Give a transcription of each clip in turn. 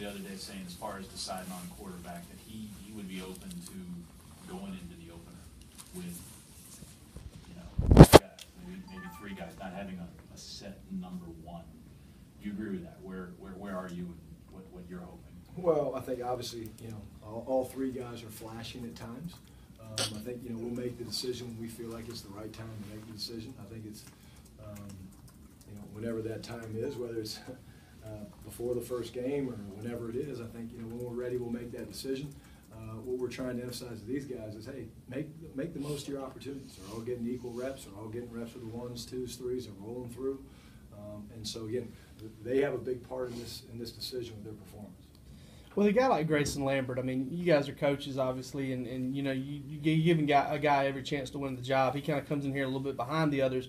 the other day saying, as far as deciding on quarterback, that he would be open to going into the opener with, you know, guys, maybe three guys, not having a set number one. Do you agree with that? Where are you and what you're hoping? Well, I think obviously, you know, all three guys are flashing at times. I think, you know, we'll make the decision when we feel like it's the right time to make the decision. I think it's, you know, whenever that time is, whether it's before the first game or whenever it is, I think, you know, when we're ready, we'll make that decision. What we're trying to emphasize to these guys is, hey, make the most of your opportunities. They're all getting equal reps. They're all getting reps with the ones, twos, threes. They're rolling through. And so, again, they have a big part in this decision with their performance. Well, a guy like Grayson Lambert, I mean, you guys are coaches, obviously, and you know, you give a guy every chance to win the job. He kind of comes in here a little bit behind the others.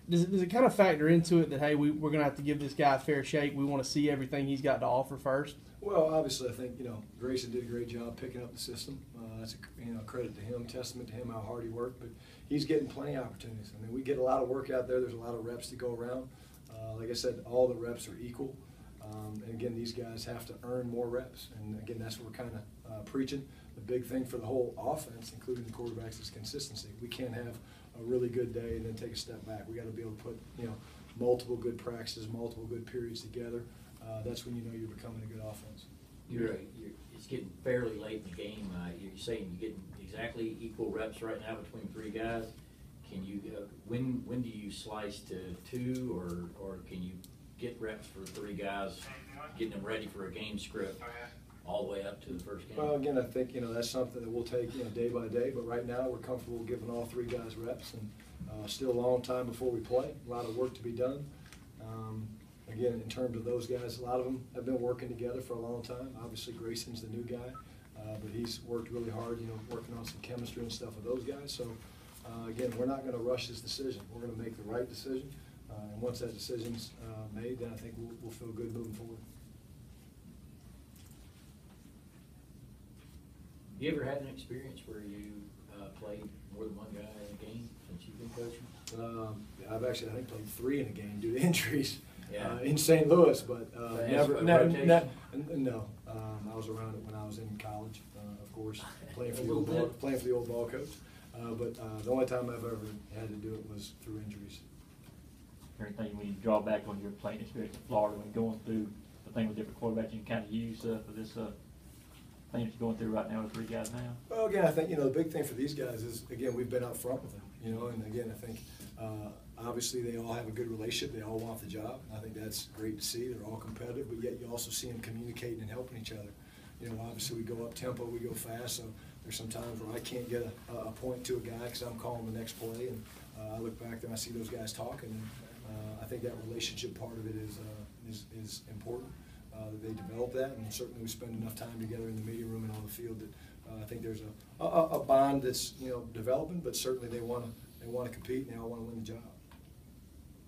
Does it kind of factor into it that, hey, we're going to have to give this guy a fair shake? We want to see everything he's got to offer first? Well, obviously, I think, you know, Grayson did a great job picking up the system. That's a, you know, credit to him, testament to him how hard he worked. But he's getting plenty of opportunities. I mean, we get a lot of work out there. There's a lot of reps to go around. Like I said, all the reps are equal. And again, these guys have to earn more reps. And again, that's what we're kind of preaching. The big thing for the whole offense, including the quarterbacks, is consistency. We can't have a really good day and then take a step back. We got to be able to put, you know, multiple good practices, multiple good periods together. That's when you know you're becoming a good offense. It's getting fairly late in the game. You're saying you're getting exactly equal reps right now between three guys. Can you when do you slice to two, or can you get reps for three guys, getting them ready for a game script all the way up to the first game? Well, again, I think, you know, that's something that we'll take, you know, day by day. But right now, we're comfortable giving all three guys reps, and still a long time before we play. A lot of work to be done. Again, in terms of those guys, a lot of them have been working together for a long time. Obviously, Grayson's the new guy, but he's worked really hard, you know, working on some chemistry and stuff with those guys. So, again, we're not going to rush this decision. We're going to make the right decision. And once that decision's made, then I think we'll feel good moving forward. Have you ever had an experience where you played more than one guy in a game since you've been coaching? I've actually, I think, played three in a game due to injuries in St. Louis, but never. No. I was around it when I was in college, of course, playing for the old ball coach. But the only time I've ever had to do it was through injuries. Everything when you draw back on your playing experience in Florida, when going through the thing with different quarterbacks, you can kind of use for this thing that you're going through right now with three guys now? Well, again, I think, you know, the big thing for these guys is, again, we've been up front with them, you know, and again, I think obviously they all have a good relationship. They all want the job. I think that's great to see. They're all competitive, but yet you also see them communicating and helping each other. You know, obviously we go up tempo, we go fast, so there's some times where I can't get a point to a guy because I'm calling the next play, and I look back and I see those guys talking, and I think that relationship part of it is important. That they develop that, and certainly we spend enough time together in the media room and on the field that I think there's a bond that's, you know, developing. But certainly they want to compete and they all want to win the job.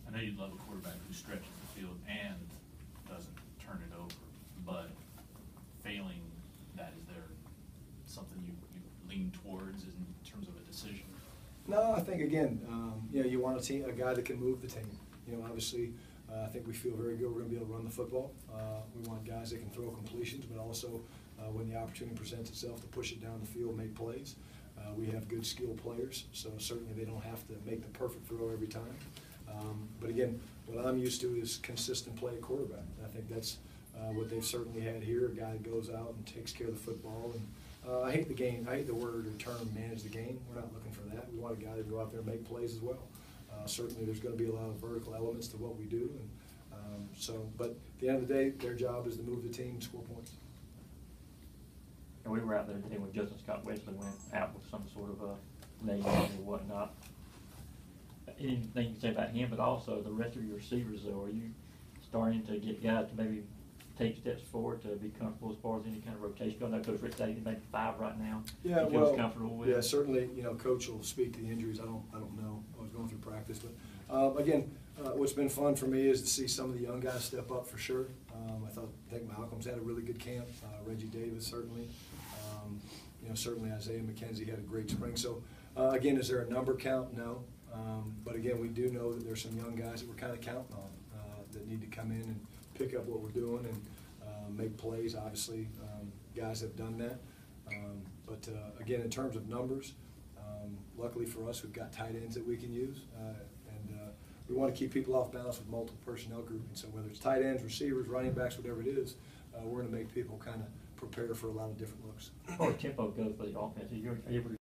I know you'd love a quarterback who stretches the field and doesn't turn it over, but failing that, is there something you lean towards in terms of a decision? No, I think again, you know, you want a guy that can move the team. You know, obviously. I think we feel very good. We're going to be able to run the football. We want guys that can throw completions, but also when the opportunity presents itself to push it down the field, make plays. We have good skilled players, so certainly they don't have to make the perfect throw every time. But again, what I'm used to is consistent play at quarterback. I think that's what they've certainly had here, a guy that goes out and takes care of the football. And I hate the game. I hate the word or term manage the game. We're not looking for that. We want a guy to go out there and make plays as well. Certainly there's going to be a lot of vertical elements to what we do. And but at the end of the day, their job is to move the team and score points. And we were out there today when Justin Scott Wesley went out with some sort of a leg or whatnot. Anything you can say about him, but also the rest of your receivers, though, are you starting to get guys to maybe take steps forward to be comfortable as far as any kind of rotation? I know Coach Rick said he's maybe 5 right now. Yeah, he feels comfortable with. Yeah, certainly. You know, Coach will speak to the injuries. I don't know. I was going through practice, but again, what's been fun for me is to see some of the young guys step up for sure. I think Malcolm's had a really good camp. Reggie Davis certainly. You know, certainly Isaiah McKenzie had a great spring. So again, is there a number count? No. But again, we do know that there's some young guys that we're kind of counting on that need to come in and pick up what we're doing. And make plays. Obviously, guys have done that. But again, in terms of numbers, luckily for us, we've got tight ends that we can use. And we want to keep people off balance with multiple personnel grouping. So whether it's tight ends, receivers, running backs, whatever it is, we're going to make people kind of prepare for a lot of different looks. Or tempo goes for the offense. You're able to